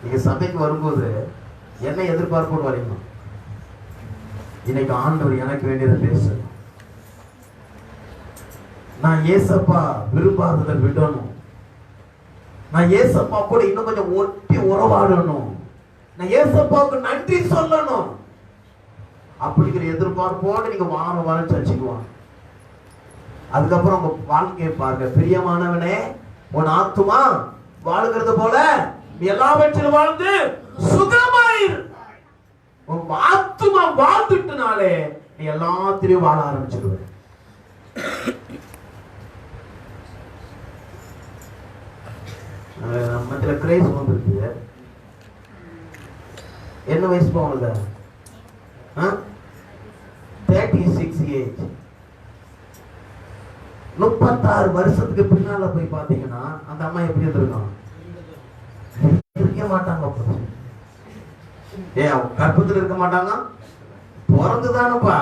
நீங்க சபைக்கு வரும்போது என்ன எதிர்பார்ப்போடு வரீங்க? இன்னைக்கு ஆண்டவர் எனக்கு வேண்டியதை பேசணும். நான் ஏசப்பா விரும்பாததை விடணும். நான் ஏசப்பா கூட இன்னும் கொஞ்சம் ஒட்டி உறவாடணும். நான் ஏசப்பாவுக்கு நன்றி சொல்லணும். அப்படிங்கிற எதிர்பார்ப்போடு நீங்க வாரம் சர்ச்சைக்கு வாங்க. அதுக்கப்புறம் உங்க வாழ்க்கையை பாருங்க. பிரியமானவனே, உன் ஆத்துமா வாழுகிறது போல எல்லாவற்றிலும் வாழ்ந்து சுகமாயிரு. உன் ஆத்துமா வாழ்ந்துட்டனாலே நீ எல்லாத்திலையும் வாழ ஆரம்பிச்சிருவ. நம்ம கிரேஸ் வந்துருக்கு. என்ன வயசு போகுது? 36 ஏஜ். 36 வருஷத்துக்கு பின்னால போய் பாத்தீங்கன்னா அந்த அம்மா எப்படி இருந்திருக்காங்க? இருக்க மாட்டாங்க. கற்பத்தில் இருக்க மாட்டாங்க. பிறந்துதானப்பா.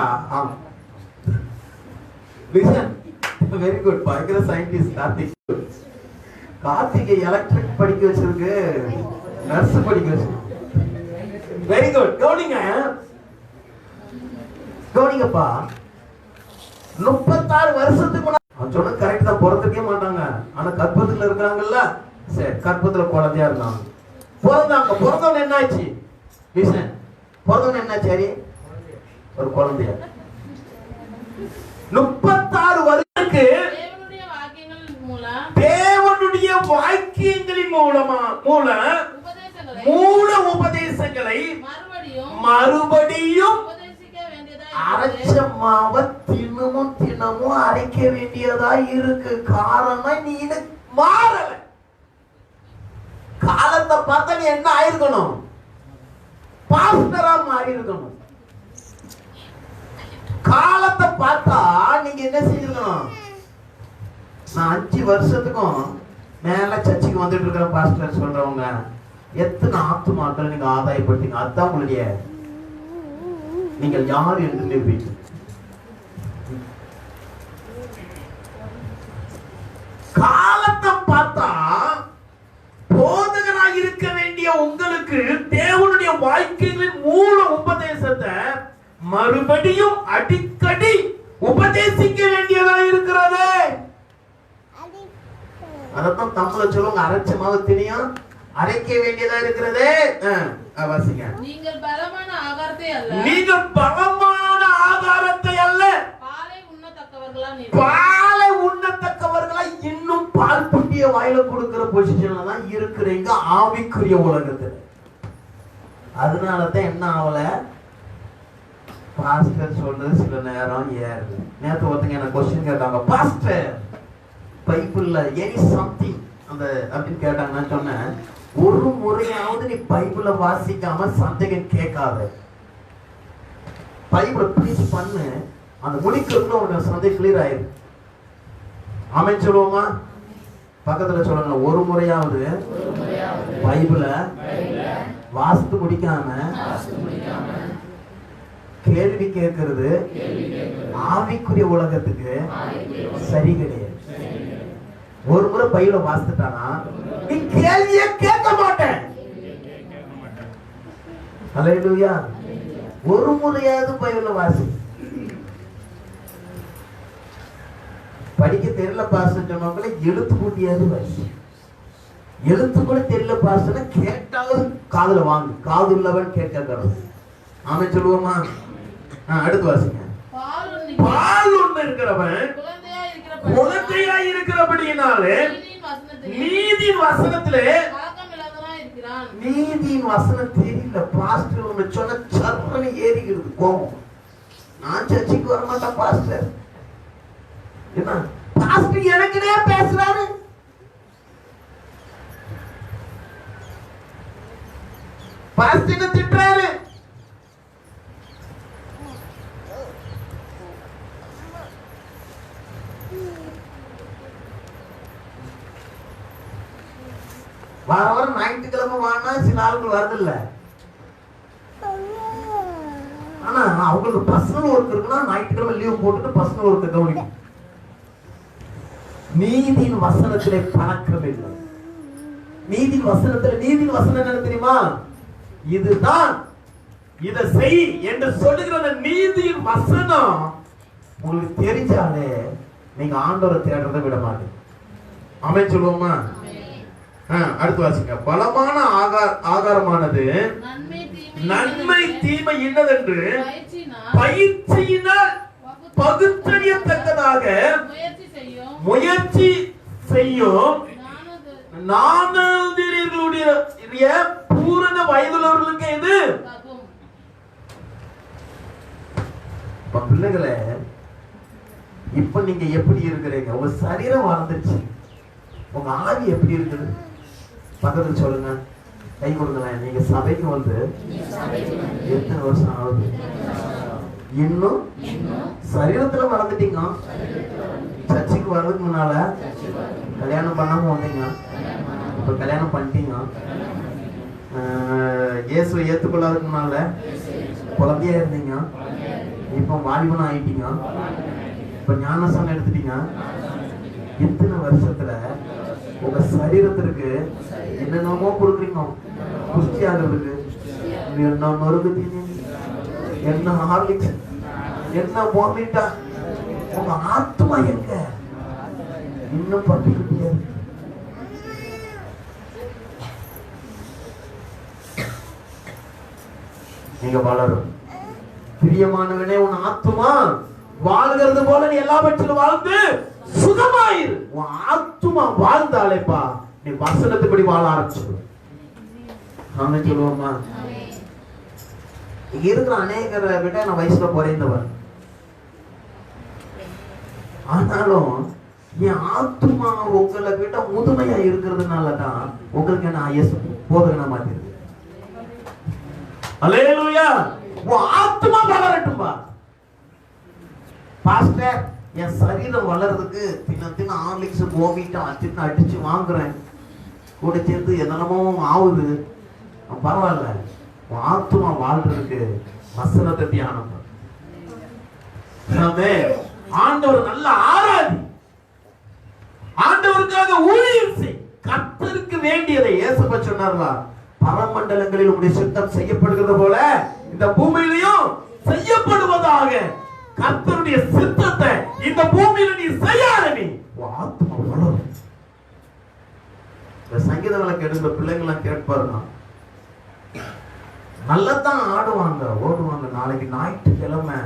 Very good. பயங்கர சயின்டிஸ்ட் கார்த்திக். கார்த்திகை எலக்ட்ரிக் படிக்க வச்சிருக்கு, நர்ஸ் படிக்க வச்சிருக்கு. Very good. கவனிங்கப்பா. 36 வருஷத்துக்கு அவன் சொன்ன கரெக்ட் தான். பிறந்திருக்கே மாட்டாங்க. ஆனா கற்பத்துல இருக்காங்கல்ல, சரி கற்பத்துல குழந்தையா இருக்காங்க. பிறந்தவன் என்னாச்சு? பிறந்தவன் என்னாச்சு? சரி ஒரு குழந்தைய 36 வருஷத்துக்கு தேவனுடைய வாக்கியங்களின் மூல உபதேசங்களை மறுபடியும் அரைச்ச மாவ தினமும் அரைக்க வேண்டியதா இருக்கு. காரணம் நீ மாறல. காலத்தை பார்த்தா நீ என்ன ஆயிருக்கணும்? பாஸ்டரா மாறி இருக்கணும். காலத்தை பார்த்தா நீங்க என்ன செஞ்சிருக்கணும்? நான் 5 வருஷத்துக்கும் மேல சர்ச்சைக்கு வந்துட்டு இருக்கிற பாஸ்டர் சொல்றவங்க எத்தனை ஆத்துமாக்கள் நீங்க ஆதாயப்படுத்தீங்க? அதுதான் உங்களுடைய நீங்கள் யார் என்று நிரூபிக்க. காலத்தை பார்த்தா போதகனாக இருக்க வேண்டிய உங்களுக்கு தேவனுடைய வாக்கியங்களின் மூல உபதேசத்தை மறுபடியும் அடிக்கடி உபதேசிக்க வேண்டியதா இருக்கிறது. அதான் தமிழ்ல சொல்லுவாங்க, அரைச்ச மாவு தினியும் அரைக்க வேண்டியதா இருக்கிறது. வாசிங்க. நீங்கள் பலமான ஆகாரத்தை அல்ல பாலை உண்ணத்தக்கவர்களா இன்னும் பால் புட்டிய வாயில கொடுக்கிற பொசிஷன்ல தான் இருக்கிறீங்க ஆவிக்குரிய உலகத்துல. அதனாலதான் என்ன ஆகல, பாஸ்டர் சொல்றது சில நேரம் ஏறுது. நேத்து ஒருத்தங்க என்ன கொஸ்டின் கேட்டாங்க, பாஸ்டர் பைபிள்ல எனி சம்திங் அந்த அப்படின்னு கேட்டாங்க. நான் சொன்னேன், ஒரு முறையாவது நீ பைபிள வாசிக்காம சந்தேகம் கேட்காத. பைபிள ப்ரீச் பண்ணு, அந்த முடிக்கிறதுல உனக்கு சந்தேகம் கிளியர் ஆயிரு. ஆமென் சொல்லுவோமா? பக்கத்துல சொல்லுங்க, ஒரு முறையாவது பைபிள வாசித்து முடிக்காம கேள்வி கேட்கிறது ஆவிக்குரிய உலகத்துக்கு சரி கிடையாது. ஒரு முறை பைபிள வாசித்துட்டானா நீ கேள்வியே கேட்க மாட்டேன். ஹல்லேலூயா. ஒரு முறையாவது பைபிள வாசி. படிக்க தெரியல பாஸ்டர் சொன்னவங்கள எழுத்து கூட்டியாவது வாசி. எழுத்து கூட தெரியல பாஸ்டர் கேட்டாலும் காதுல வாங்கு. காது உள்ளவன் கேட்க கடவுள். ஆமென் சொல்லுவோமா? அடுத்து வாசிங்க. பால் ஒண்ணு இருக்கிறவன் குழந்தையா இருக்கிறபடியினாலே நீதியின் வசனத்திலே நீதியின் வசனம் தெரியல. பாஸ்டர் ஒண்ணு சொன்ன சர்வனை ஏறிக்கிறது கோபம். நான் சர்ச்சைக்கு வரமாட்டேன் பாஸ்டர். என்ன பாஸ்டர் எனக்குனே பேசுறாரு. பாஸ்டர் திட்டுறாரு. வாரம் ஞாயிற்றுக்கிழமை வானா சில ஆளுகள் வரதில்லை. ஆனா அவங்களுக்கு பர்சனல் ஒர்க் இருக்குன்னா ஞாயிற்றுக்கிழமை லீவ் போட்டுட்டு பர்சனல் ஒர்க் கவனிக்கும். நீதியின் வசனத்திலே பழக்கம் இல்லை. நீதியின் வசனத்துல நீதியின் வசனம் என்ன தெரியுமா? இதுதான், இதை செய் என்று சொல்லுகிற அந்த நீதியின் வசனம் உங்களுக்கு தெரிஞ்சாலே நீங்க ஆண்டவரை தேடுறதை விட மாட்டீங்க. ஆமென் சொல்லுவோமா? அடுத்து வாசிங்க. பலமான ஆகாரமானது நன்மை தீமை இன்னதென்று பயிற்சியினால் பகுத்தறியத்தக்கதாக முயற்சி செய்யும் நானூதிரியர்களுடைய பூரண வயதுள்ளவர்களுக்கு இது. பிள்ளைகளே, இப்ப நீங்க எப்படி இருக்கிறீங்க? உங்க சரீரம் வளர்ந்துருச்சு, உங்க ஆவி எப்படி இருக்குது? பக்கத்துல சொல்லுங்க, கை கொடுங்களேன். நீங்க சபைக்கு வந்து எத்தனை வருஷம் ஆகுது? இன்னும் சரீரத்துல வளர்ந்துட்டீங்க. சர்ச்சுக்கு வர்றதுக்கு முன்னால கல்யாணம் பண்ணாம வந்தீங்க, இப்ப கல்யாணம் பண்ணிட்டீங்க. இயேசுவை ஏத்துக்கொள்ளாததுக்கு முன்னால குழந்தையா இருந்தீங்க, இப்ப வாலிபனா ஆயிட்டீங்க, இப்ப ஞானஸ்நானம் எடுத்துட்டீங்க. இத்தனை வருஷத்துல உங்க சரீரத்திற்கு என்னென்னமோ கொடுக்குறீங்க. குஸ்தி ஆகிறதுக்கு என்ன மருந்து தீனி, என்ன ஹார்லிக்ஸ், என்ன போர்மிட்டா, உங்க ஆத்மா எங்க இன்னும் பட்டிக்கிட்டே இருக்கு. நீங்க வளரும். பிரியமானவனே, உன் ஆத்மா வாழ்கிறது போல நீ எல்லாவற்றிலும் வாழ்ந்து சுகமாயிரு. உன் ஆத்மா வாழ்ந்தாலேப்பா நீ வசனத்துப்படி வாழ ஆரம்பிச்சு. ஆமென் சொல்லுவோமா? இங்க இருக்கிற அநேகரை விட நான் வயசுல குறைந்தவர். ஆனாலும் என் ஆத்மா உங்களை விட முதுமையா இருக்கிறதுனாலதான் உங்களுக்கு என்ன போதகனா மாத்திருக்கு. அல்லேலூயா. உன் ஆத்மா வளரட்டும்பா. பாஸ்டர், என் சரீரம் வளர்றதுக்கு தின ஹார்லிக்ஸ் போமிட்டா அடிச்சு வாங்குறேன், கூட சேர்ந்து என்னென்னமோ ஆகுது. பரவாயில்ல, உன் ஆத்மா வாழ்றதுக்கு வசனத்தை தியானம். ஆண்டவர் நல்ல ஆராதி, ஆண்டவருக்காக ஊழியம் செய். கர்த்தருக்கு வேண்டியதை இயேசுப்பா சொன்னார்ல, பரமண்டலங்களில் உங்களுடைய சித்தம் செய்யப்படுகிறது போல இந்த பூமியிலையும் செய்யப்படுவதாக. கர்த்தருடைய சித்தத்தை இந்த பூமியில நீ செய்யாத, நீ ஆத்மா வளரும். இந்த சங்கீத விளக்கு எடுக்கிற பிள்ளைங்களாம் கேட்பாருங்க, நல்லதான் ஆடுவாங்க ஓடுவாங்க. நாளைக்கு ஞாயிற்றுக்கிழமை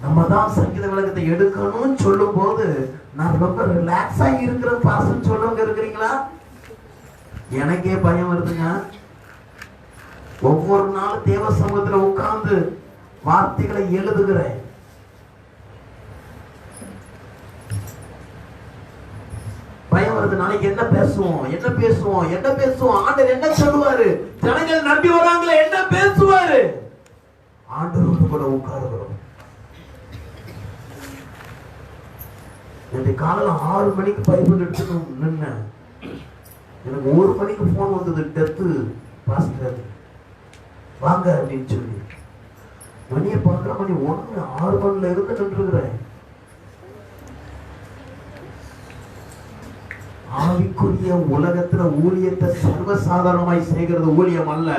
நம்ம தான் சங்கீத விளக்கத்தை எடுக்கணும்னு சொல்லும் போது நான் ரொம்ப ரிலாக்ஸா இருக்கிற பாசம் சொல்றவங்க இருக்கிறீங்களா? எனக்கே பயம் வருதுங்க. ஒவ்வொரு நாளும் தேவ சமூகத்துல உட்கார்ந்து வார்த்தைகளை எழுதுகிறேன். பயம் வருது, நாளைக்கு என்ன பேசுவோம், என்ன பேசுவோம், என்ன பேசுவோம், ஆண்டவர் என்ன சொல்லுவாரு, ஜனங்கள் நம்பி வராங்களே என்ன பேசுவாரு. ஆண்டவரோடு கூட உட்காருகிறோம். இன்னைக்கு காலையில 6 மணிக்கு பைபிள் எடுத்துக்கணும் நின்ன, எனக்கு 1 மணிக்கு போன் வந்தது, டெத்து பாஸ்டர் வாங்க அப்படின்னு சொல்லி. மணியை பார்க்கிற மணி 1, 6 மணில இருந்து நின்றுகிறேன். ஆவிக்குரிய உலகத்துல ஊழியத்தை சர்வசாதாரணமாய் செய்கிறது ஊழியம் அல்ல.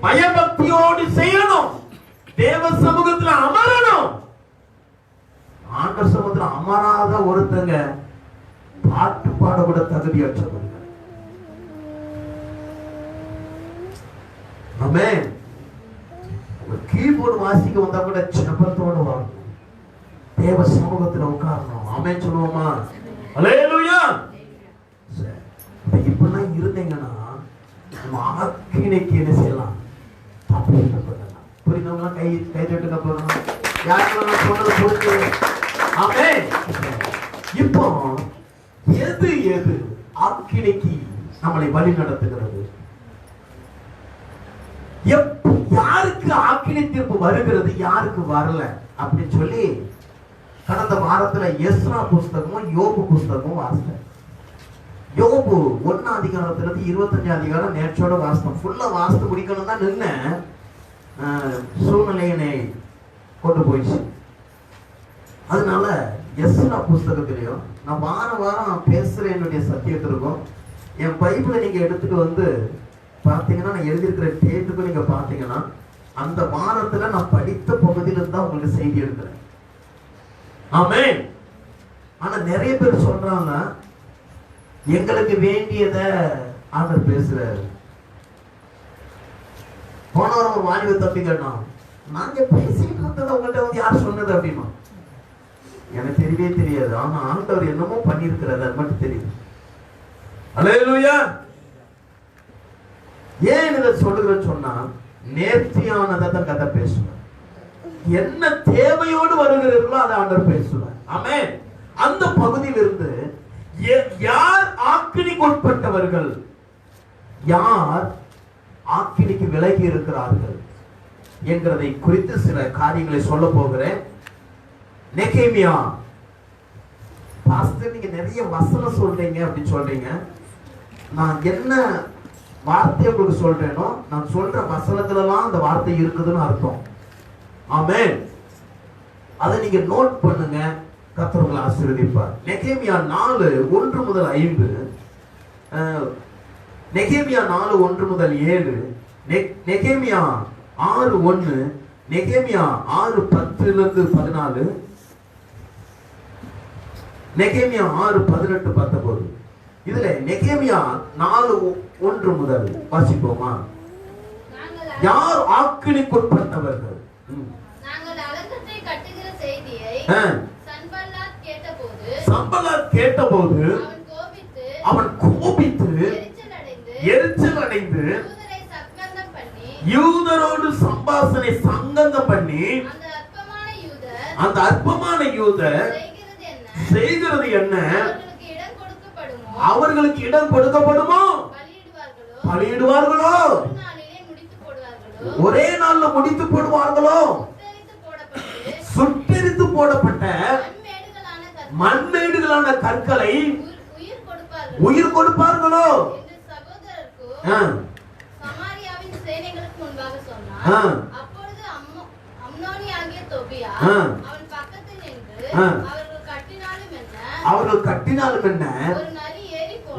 பயபக்தியோடு செய்யணும். தேவ சமூகத்துல அமரணும். ஆண்டவர் சமூகத்துல அமராத ஒருத்தங்க பாட்டு பாட கூட தகுதியற்றவங்க. ஆமென். கீபோர்டு வாசிக்க வந்தா கூட ஜெபத்தோட வரணும். தேவ சமூகத்துல உட்காரணும். ஆமென் சொல்லுவோமா? அல்லேலூயா. இப்பெல்லாம் இருந்தீங்கன்னா நம்ம ஆக்கினைக்கு என்ன செய்யலாம்? புரிந்தவங்களா கை தட்டுங்க போறோம். யாருக்கு சொன்னது புரிஞ்சு? ஆமென். இப்போ எது ஆக்கினைக்கு நம்மளை வழி நடத்துகிறது? யாருக்கு ஆக்கினை தீர்ப்பு வருகிறது, யாருக்கு வரல அப்படின்னு சொல்லி கடந்த வாரத்துல எஸ்ரா புஸ்தகமும் யோபு புஸ்தகமும் வாசித்தேன். யோபு 1 அதிகாரத்துல இருந்து 25 அதிகாரம் நேற்றோட வாசித்தோம். ஃபுல்லா வாசித்து முடிக்கணும் தான் நின்ன, சூழ்நிலையினை கொண்டு போயிடுச்சு. அதனால எஸ்ரா புஸ்தகத்திலையும் நான் வாரம் பேசுற என்னுடைய சத்தியத்திற்கும் என் பைபிளை நீங்க எடுத்துட்டு வந்து பார்த்தீங்கன்னா, நான் எழுதியிருக்கிற டேட்டுக்கு நீங்க பார்த்தீங்கன்னா, அந்த வாரத்துல நான் படித்த பகுதியில இருந்தா உங்களுக்கு செய்தி எடுக்கிறேன். ஆமென். ஆனா நிறைய பேர் சொல்றாங்க, எங்களுக்கு வேண்டியத ஆண்டவர் பேசுறாரு. போன வாரம் ஒரு வாலிப தம்பி கேட்டான், நாங்க பேசிட்டு இருந்தது உங்கள்கிட்ட வந்து யார் சொன்னது அப்படின்னா, எனக்கு தெரியவே தெரியாது. ஆனா ஆண்டவர் என்னமோ பண்ணியிருக்கிறாரு, அது மட்டும் தெரியுது. அல்லேலூயா. ஏன் இதை சொல்லுகிறேன்னு சொன்னா, நேர்த்தியானதை தான் கதை பேசுவேன். என்ன தேவையோடு வருகிறீர்களோ அதை ஆண்டவர் பேசுவார். ஆமென். அந்த பகுதியிலிருந்து யார் ஆக்கினிக்கு உட்பட்டவர்கள், யார் ஆக்கினிக்கு விலகி இருக்கிறார்கள் என்கிறதை குறித்து சில காரியங்களை சொல்ல போகிறேன். நெகேமியா பாஸ்டர், நீங்க நிறைய வசனம் சொல்றீங்க அப்படின்னு சொல்றீங்க. நான் என்ன வார்த்தை உங்களுக்கு சொல்றேனோ, நான் சொல்ற வசனத்துலலாம் அந்த வார்த்தை இருக்குதுன்னு அர்த்தம். ஆமென். அதை நீங்க நோட் பண்ணுங்க, கர்த்தர் உங்களை ஆசீர்வதிப்பார். நெகேமியா 4:1 முதல் 5, நெகேமியா 4:1-7, நெகேமியா 6:1, நெகேமியா 6:10-14, நெகேமியா 6:18-19. இதுல நெகேமியா 4:1 முதல் வாசிப்போமா? யார் ஆக்கினிக்குட்பட்டவர்கள்? சம்பல்லாத் கேட்டபோது அவன் கோபித்து எரிச்சல் அடைந்து யூதரோடு சம்பாஷணை சங்கந்தம் பண்ணி, அந்த அற்பமான யூதர் செய்கிறது என்ன? அவர்களுக்கு இடம் கொடுக்கப்படுமோ? பலியிடுவார்களோ? ஒரே நாள்ல முடித்து போடுவார்களோ? சுட்டெரித்து போடப்பட்ட மண்மேடுகளான கற்களை உயிர் கொடுப்பார்களோ? அவர்கள் கட்டினாலும் என்ன?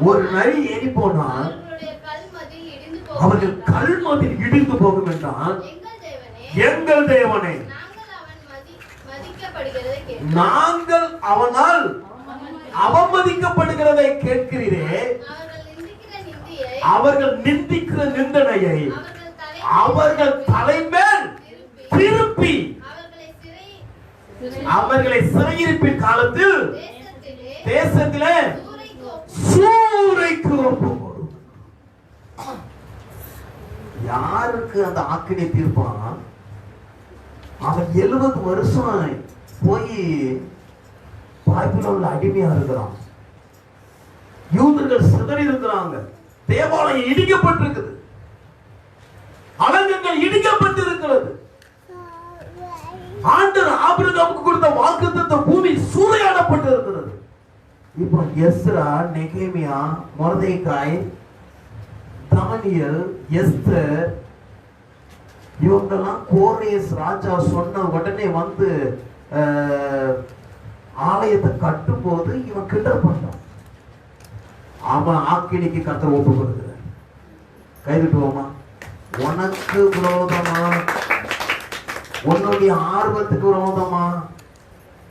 ஒரு நரி ஏறி போனால் அவர்கள் கல்மதில் இடிந்து போகும் என்றால், எங்கள் தேவனே, நாங்கள் அவனால் அவமதிக்கப்படுகிறதை கேட்கிறீரே. அவர்கள் நிந்திக்கிற நிந்தனையை அவர்கள் தலைமேல் திருப்பி அவர்களை சிறையிருப்பின் காலத்தில் தேசத்திலே சூறைக்கு ஒப்புக்கொடும். யாருக்கு அந்த ஆக்கினை தீர்ப்பான்? அவன் 70 வருஷம் போய் பாபிலோன்ல அடிமையா இருக்கிறான். யூதர்கள் சிதறி இருக்கிறாங்க. தேவாலயம் இடிக்கப்பட்டிருக்குது. அலங்கங்கள் இடிக்கப்பட்டிருக்கிறது. ஆண்டவர் ஆபிரகாமுக்கு கொடுத்த வாக்குத்தத்த பூமி சூறையாடப்பட்டிருக்கிறது. இப்போ எஸ்ரா, நெகேமியா, மொர்தெகாய், தானியேல், எஸ்தர், இவங்கெல்லாம் கோரேஸ் ராஜா சொன்ன உடனே வந்து ஆலயத்தை கட்டும் போது இவன் கிண்டல் பண்ணான். அவன் ஆக்கினிக்கு கர்த்தர் ஒப்பு கொடுக்கிறார். கைவிட்டுவோமா? உனக்கு விரோதமா, உன்னுடைய ஆர்வத்துக்கு விரோதமா,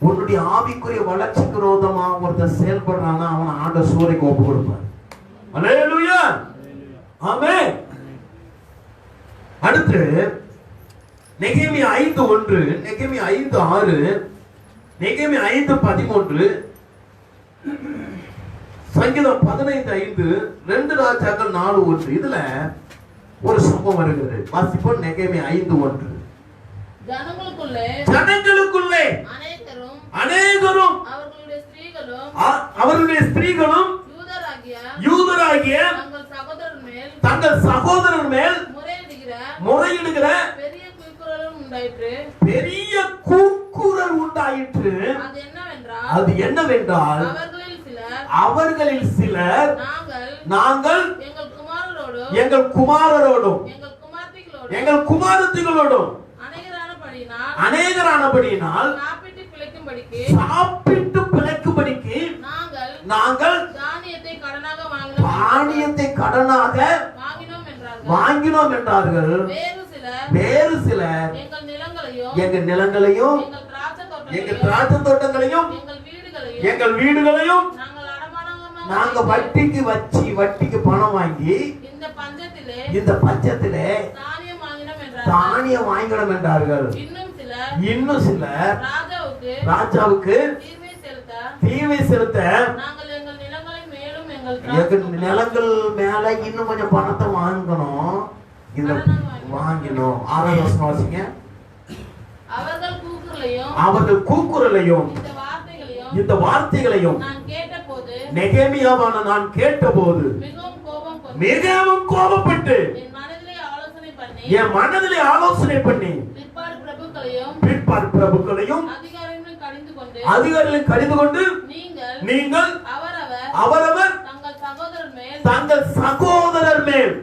உன்னுடைய ஆவிக்குரிய வளர்ச்சிக்கு விரோதமா ஒருத்தர் செயல்படுறானா அவன் ஆண்டவர் சூறைக்கு ஒப்பு கொடுப்பார். அல்லேலூயா. ஆமென். அடுத்து நெகேமியா 5:1, நெகேமியா 5:6, நெகேமியா 5:13, சங்கீதம் 15:5, 2 ராஜாக்கள் 4:1. இதுல ஒரு சம்பவம் வருகிறது. வாசிப்போம். நெகேமியா 5:1. ஜனங்களுக்குள்ளே அநேகரும் அவருடைய ஸ்திரீகளும் யூதராகிய தங்கள் சகோதரர் மேல் முறையிடுகிற பெரிய கூக்குரல் உண்டாயிற்று. அது என்னவென்றால், அவர்களில் சிலர் நாங்கள் எங்கள் குமாரரோடும் எங்கள் குமாரத்திகளோடும் அநேகரானபடியினால் சாப்பிட்டு பிழைக்கும்படிக்கு நாங்கள் தானியத்தை கடனாக வாங்கினோம் என்றார்கள். வேறு சிலர் எங்கள் நிலங்களையும் எங்கள் திராட்சை தோட்டங்களையும் எங்கள் வீடுகளையும் நாங்க வட்டிக்கு பணம் வாங்கி இந்த பஞ்சத்திலே தானியம் வாங்கினோம் என்றார்கள். இன்னும் சிலர் ராஜாவுக்கு தீவை செலுத்த நிலங்கள் மேல இன்னும் கொஞ்சம் பணத்தை வாங்கணும். இத வாங்கினோம். 6வது வசனம் வாசிங்க. அவர்கள் கூக்குரலையும் இந்த வார்த்தைகளையும் நெகேமியாவான நான் கேட்டபோது மிகவும் கோபப்பட்டு என் மனதிலே ஆலோசனை பண்ணி பிற்பாடு பிரபுக்களையும் அதிகாரிகளையும் கடிந்து கொண்டு நீங்கள் அவரவர் தங்கள் சகோதரர் மேல்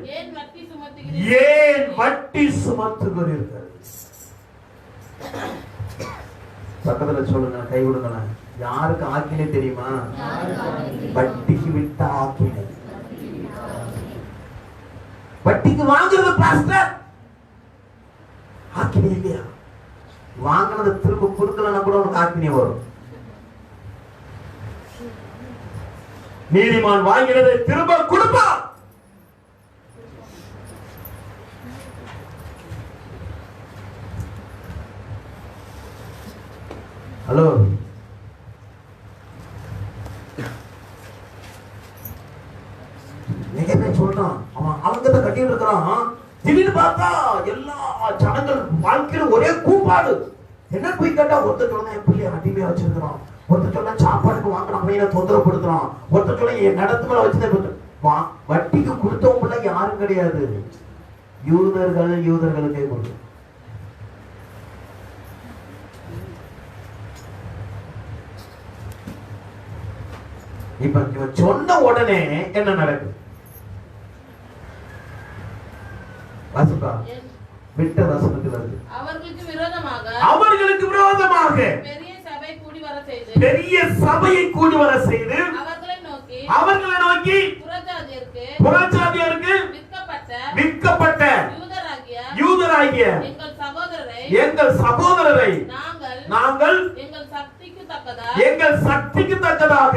ஏன் வட்டி சுமத்துகிறீர்கள்? பக்கத்துல சொல்லுங்க, கை விடுங்க. யாருக்கு ஆக்கினே தெரியுமா? வட்டிக்கு விட்ட ஆக்கினை. வட்டிக்கு வாங்குறது பாஸ்டர் ஆக்கினே இல்லையா? வாங்கினது திரும்ப கொடுக்கலன்னா கூட உனக்கு ஆக்கினே வரும். நீதிமான் வாங்கினதை திரும்ப கொடுப்பான். ஹலோ, சொல்றான் அவன் அலங்கத்தை கட்டிட்டு இருக்கிறான். திடீர்னு பார்த்தா எல்லா ஜனங்கள் வாழ்க்கையில ஒரே கூப்பாடு. என்ன போய் கேட்டா ஒருத்தர் சொல்ல என் பிள்ளைய அடிமையா வச்சிருக்கிறான், ஒருத்தர் சொல்ல சாப்பாடுக்கு வாங்கின பையனை தொந்தரவுப்படுத்துறான், ஒருத்தர் சொல்ல என் நடத்து மேல வச்சு வட்டிக்கு கொடுத்தவங்க யாரும் கிடையாது, யூதர்களுக்கே கொடுத்து. இப்ப இவன் சொன்ன உடனே என்ன நடக்குது? வாசிப்பா, விட்ட வசனத்தில் வருது. அவர்களுக்கு விரோதமாக பெரிய சபையை கூடி வர செய்து அவர்களை நோக்கி புறஜாதியருக்கு விற்கப்பட்ட யூதராகிய எங்கள் சகோதரரை நாங்கள் எங்கள் சக்திக்கு தக்கதாக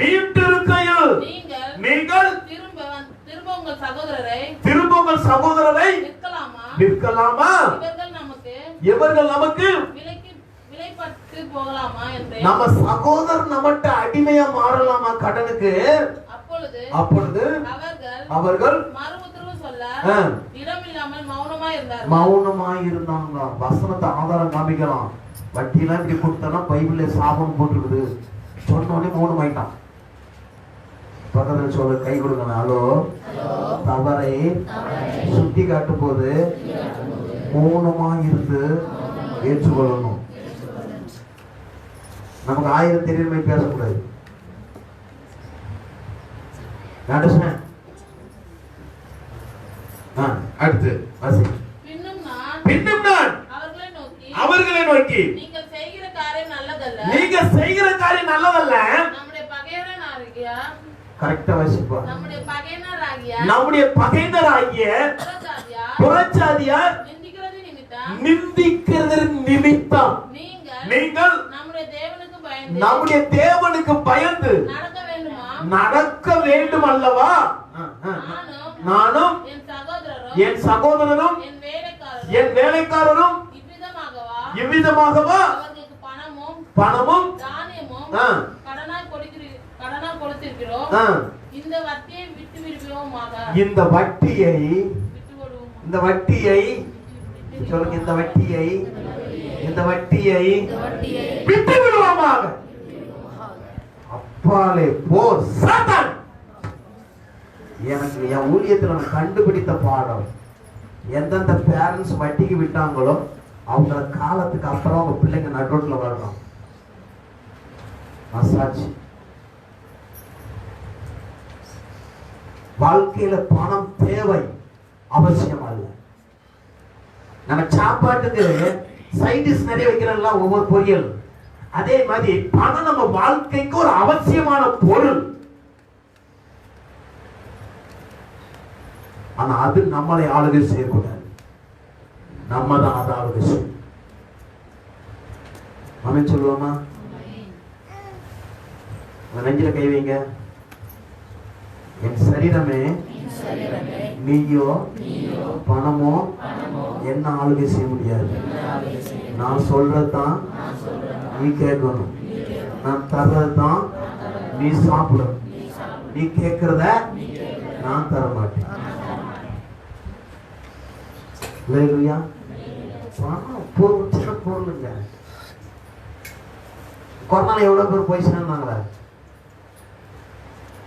மீட்டிருக்கையில் நீங்கள் திரும்ப உங்கள் சகோதரரை விற்கலாமா? இவர்கள் நமக்கு நம்ம சகோதரர் நம்மட்ட அடிமையா மாறலாமா கடனுக்கு? அப்பொழுது அவர்கள் மௌனமா இருந்தாங்க. வசனத்தை ஆதாரம் காமிக்கலாம். வட்டியெல்லாம் இப்படி கொடுத்தா பைபிள்ல சாபம் போட்டிருக்குது. சொன்னோடனே மௌனமாயிட்டான். பக்கத்துல சொல்ல கை கொடுங்க. ஹலோ, தவறை சுட்டி காட்டும் போது மௌனமா இருந்து ஏற்றுக்கொள்ளணும். நமக்கு 1000 தெரியுமை பேசக்கூடாது. அடுத்து பின்னும் நான் அவர்களை நோக்கி நீங்கள் செய்கிற காரியம் நல்லதல்ல. கரெக்டா வாசிப்பா. நம்முடைய பகைஞராகிய புறஜாதியார் நிந்திக்கிறது நிமித்தம் நீங்கள் நம்முடைய தேவனுக்கு பயந்து நடக்க வேண்டும் அல்லவா? நானும் என் சகோதரரும் என் வேலைக்காரரும் இவ்விதமாகவா பணமும் இந்த வட்டியை விட்டு விடுவோமாக. அப்பாலே போ சாத்தான். எனக்கு என் ஊழியத்துல நான் கண்டுபிடித்த பாடம், எந்தெந்த பேரண்ட்ஸ் வட்டிக்கு விட்டாங்களோ அவங்க காலத்துக்கு அப்புறம் அவங்க பிள்ளைங்க நடுரோட்ல வரணும். மசாஜ் வாழ்க்கையில பணம் தேவை, அவசியம் அல்ல. நம்ம சாப்பாட்டுக்கு சைடிஷ் நிறைய வைக்கிறோம்ல, ஒவ்வொரு பொரியல், அதே மாதிரி பணம் நம்ம வாழ்க்கைக்கு ஒரு அவசியமான பொருள். ஆனா அது நம்மளை ஆளுகை செய்யக்கூடாது. நம்ம தான் அதை ஆளுகை செய்யும். ஆமென் சொல்லுவோமா? நெஞ்சில கை வைங்க. என் சரீரமே நீயோ பணமோ என்ன ஆளுகை செய்ய முடியாது. நான் சொல்றதுதான் நீ கேட்கணும். நான் தர்றதுதான் நீ சாப்பிடணும். நீ கேட்கிறத நான் தர மாட்டேன். இல்லையா? பணம் பொருளுங்க. கொரோனால எவ்வளவு பேர் போய் சேர்ந்தாங்களா?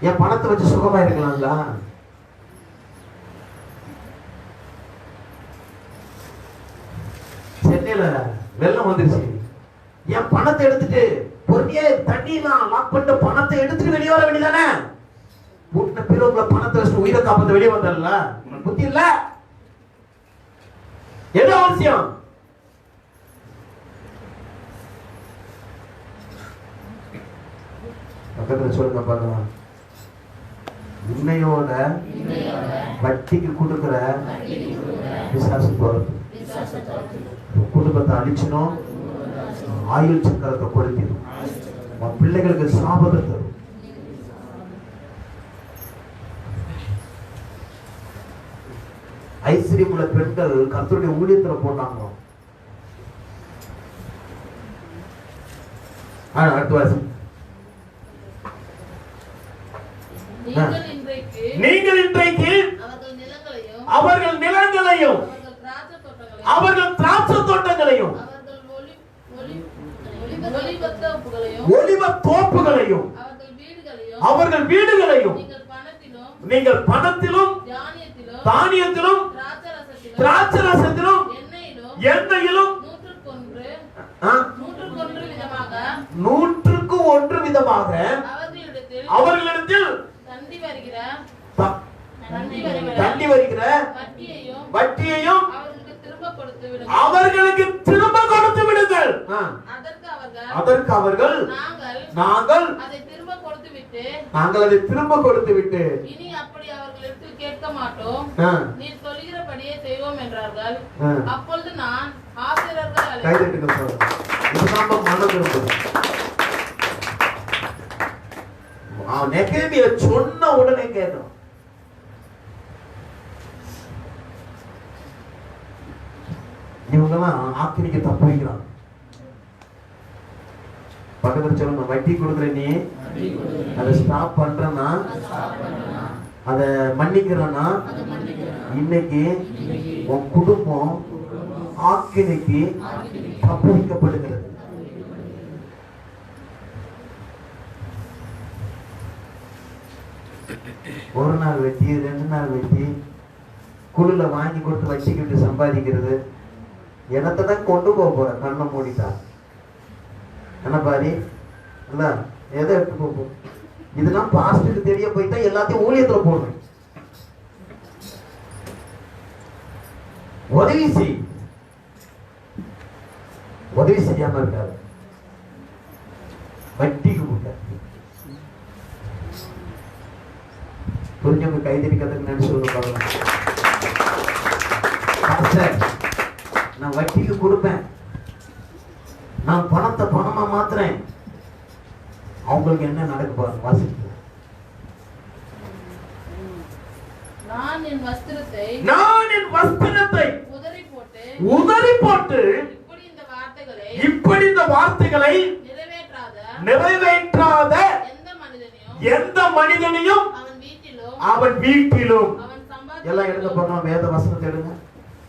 என் பணத்தை வச்சு சுகமா இருக்கலாம்ல? சென்னையில வெள்ளம் வந்துருச்சு. என் பணத்தை எடுத்துட்டு பொறுமையே தண்ணியெல்லாம் லாக் பண்ணிட்டு பணத்தை எடுத்துட்டு வெளியே வர வேண்டியதானே? கூட்டின பிறகுல பணத்தை வச்சு உயிரை காப்பாத்த வெளியே வந்தல புத்தி இல்ல? எது அவசியம்? பக்கத்துல சொல்லுங்க பார்க்கலாம். உண்மையோட வட்டிக்கு கொடுக்கிற பிசாசு போறது. குடும்பத்தை அழிச்சணும், ஆயுள் சக்கரத்தை கொடுக்கணும், உன் பிள்ளைகளுக்கு சாபத்தை தரும். ஐஸ்வர்யம் உள்ள பெண்கள் கர்த்தருடைய ஊழியத்துல போட்டாங்க. அடுத்த வாசி. நீங்கள் இன்றைக்கு அவர்கள் நிலங்களையும் அவர்கள் திராட்சை தோட்டங்களையும் ஒலிவத் தோப்புகளையும் அவர்கள் வீடுகளையும் நீங்கள் பணத்திலும் தானியத்திலும் திராட்சரசத்திலும் எண்ணெயிலும் 101 விதமாக அவர்களிடத்தில் தண்டி வருகிற வட்டியையும் அவர்களுக்கு திரும்ப கொடுத்து விடுங்கள். அதற்கு அவர்கள் நாங்கள் அதை திரும்ப கொடுத்து விட்டு இனி அப்படி அவர்களிடத்தில் கேட்க மாட்டோம், நீ சொல்கிறபடியே செய்வோம் என்றார்கள். அப்பொழுது நான் ஆசிரியர்கள் கைதட்டுங்கள். இதுதான் மனதிருப்பது. நெகேமியா சொன்ன உடனே கேட்கணும். இவங்கெல்லாம் ஆக்கினிக்கு தப்பு வைக்கிறாங்க. பக்கத்துல சொல்லுங்க, வட்டி கொடுக்குற நீ அதை ஸ்டாப் பண்றனா, அதை மன்னிக்கிறனா, இன்னைக்கு உன் குடும்பம் ஆக்கினிக்கு தப்பு வைக்கப்படுகிறது. ஒரு நாள் வெட்டி, 2 நாள் வெட்டி, குழுல வாங்கி கொடுத்து வச்சுக்கிட்டு சம்பாதிக்கிறது. இடத்தை தான் கொண்டு போற கண்ணை மூடிட்டா என்ன பாரி இல்ல, எதை எடுத்து போகும். இதெல்லாம் பாஸ்டுக்கு தெரிய போயிட்டா எல்லாத்தையும் ஊழியத்துல போடணும். உதவி செய்யாம இருக்காது. வட்டிக்கு போட்ட புரிஞ்சவங்க கைதறி கத்துக்கு சொல்லு பாருங்க. நான் வட்டிக்கு கொடுப்பேன், நான் பணத்தை பணமா மாத்துறேன். அவங்களுக்கு என்ன நடக்க பாருங்க. வாசிப்பு. நான் என் வஸ்திரத்தை உதறி போட்டு இப்படி இந்த வார்த்தைகளை நிறைவேற்றாத எந்த மனிதனையும் அவன் வீட்டிலும் எல்லாம் எடுக்க போறோம். வேத வசனத்தை எடுங்க.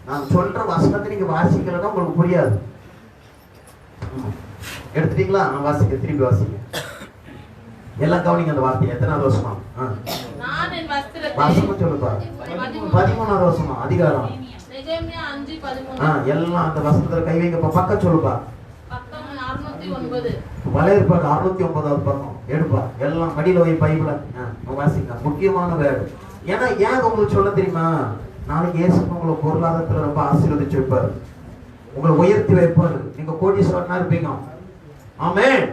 நான் சொல்ற வசனத்தை நீங்க வாசிக்கலன்னா உங்களுக்கு புரியாது. எடுத்துட்டீங்களா? நான் வாசிக்க, திரும்பி வாசிக்க. எல்லாம் கவனிங்க அந்த வார்த்தை. எத்தனாவது வசனம்? வசனம் சொல்லுப்பா. 13வது வசனம், அதிகாரம். எல்லாம் அந்த வசனத்துல கை வைங்கப்பா. பக்கம் சொல்லுப்பா. வளையற்பாடு 609வது பக்கம் எடுப்பா. எல்லாம் மடியில வை, பைபிள வாசிக்க. முக்கியமான வேர்டு. ஏன்னா ஏன் உங்களுக்கு சொல்ல தெரியுமா? நாளைக்கு இயேசு உங்களை பொருளாதாரத்துல ரொம்ப ஆசீர்வதிச்சு வைப்பாரு, உங்களை உயர்த்தி வைப்பாரு. நீங்க கோடீஸ்வரனா இருப்பீங்க. ஆமென்.